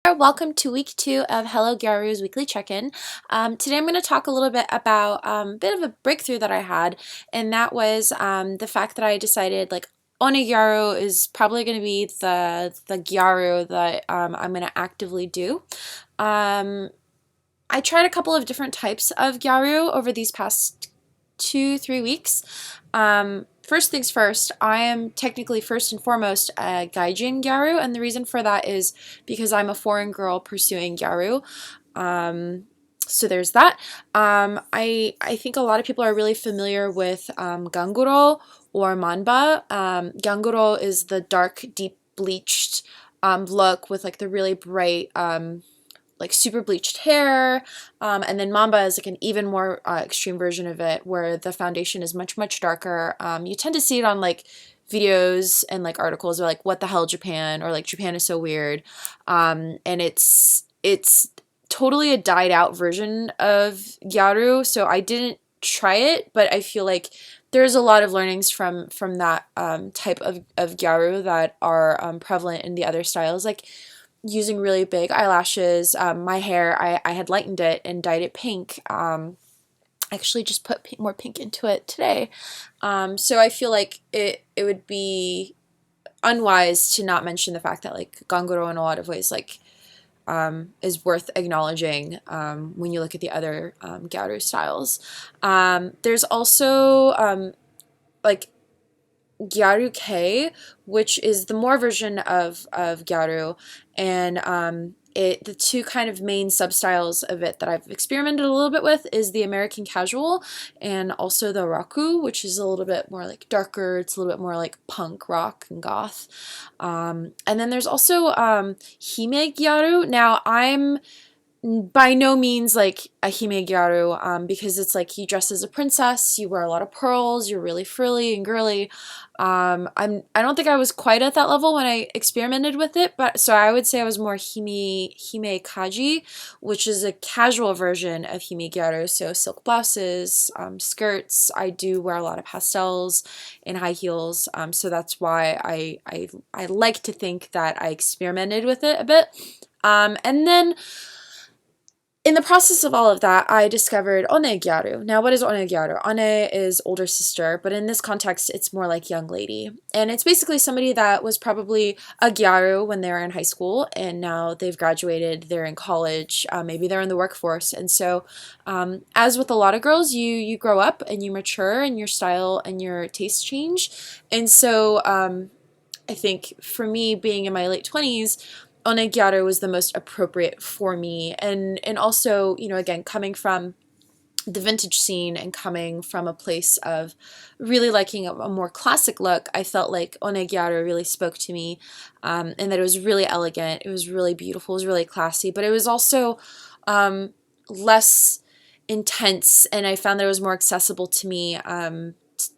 Welcome to week 2 of Hello Gyaru's weekly check-in. Today I'm going to talk a little bit about a bit of a breakthrough that I had, and that was the fact that I decided like Gyaru is probably going to be the Gyaru that I'm going to actively do. I tried a couple of different types of Gyaru over these past 2-3 weeks. First things first, I am technically first and foremost a Gaijin Gyaru, and the reason for that is because I'm a foreign girl pursuing Gyaru. So there's that. I think a lot of people are really familiar with Ganguro or Manba. Ganguro is the dark, deep bleached look with like the really bright like super bleached hair, and then Mamba is like an even more extreme version of it where the foundation is much darker. You tend to see it on like videos and like articles or like what the hell Japan, or like Japan is so weird, and it's totally a dyed out version of Gyaru, so I didn't try it, but I feel like there's a lot of learnings from that type of Gyaru that are prevalent in the other styles, like using really big eyelashes. My hair, I had lightened it and dyed it pink. I actually just put more pink into it today. So I feel like it would be unwise to not mention the fact that like Ganguro in a lot of ways like is worth acknowledging when you look at the other Gyaru styles. There's also like Gyaru K, which is the more version of Gyaru, and the two kind of main substyles of it that I've experimented a little bit with is the American Casual and also the Raku, which is a little bit more like darker. It's a little bit more like punk rock and goth. And then there's also Hime Gyaru. Now I'm by no means like a Hime Gyaru, because it's like you dress as a princess, you wear a lot of pearls, you're really frilly and girly. I don't think I was quite at that level when I experimented with it, but so I would say I was more Hime Kaji, which is a casual version of Hime Gyaru. So silk blouses, skirts. I do wear a lot of pastels and high heels, so that's why I like to think that I experimented with it a bit. And then in the process of all of that, I discovered One Gyaru. Now, what is One Gyaru? One is older sister, but in this context, it's more like young lady. And it's basically somebody that was probably a Gyaru when they were in high school, and now they've graduated, they're in college, maybe they're in the workforce. And so, as with a lot of girls, you grow up and you mature, and your style and your tastes change. And so, I think for me, being in my late 20s, One Gyaru was the most appropriate for me, and also, you know, again, coming from the vintage scene and coming from a place of really liking a more classic look, I felt like One Gyaru really spoke to me, and that it was really elegant, it was really beautiful, it was really classy, but it was also less intense, and I found that it was more accessible to me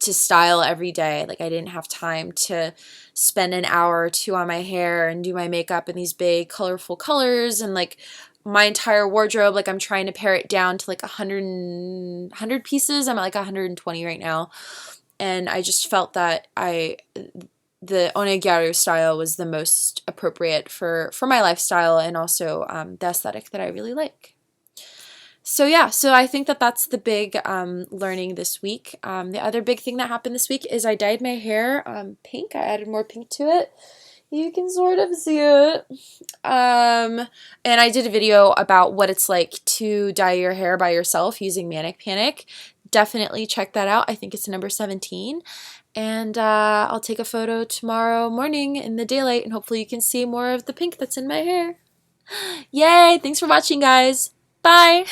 to style every day. Like I didn't have time to spend an hour or two on my hair and do my makeup in these big colorful colors, and like my entire wardrobe, like I'm trying to pare it down to like 100 pieces. I'm at like 120 right now, and I just felt that the One Gyaru style was the most appropriate for my lifestyle, and also the aesthetic that I really like. So yeah, so I think that that's the big learning this week. The other big thing that happened this week is I dyed my hair pink. I added more pink to it. You can sort of see it. And I did a video about what it's like to dye your hair by yourself using Manic Panic. Definitely check that out. I think it's number 17. And I'll take a photo tomorrow morning in the daylight, and hopefully you can see more of the pink that's in my hair. Yay! Thanks for watching, guys. Bye!